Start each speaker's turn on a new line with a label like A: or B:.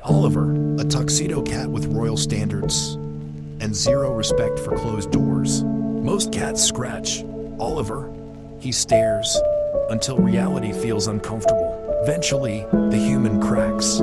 A: Oliver, a tuxedo cat with royal standards and zero respect for closed doors. Most cats scratch Oliver. He stares until reality feels uncomfortable. Eventually, the human cracks.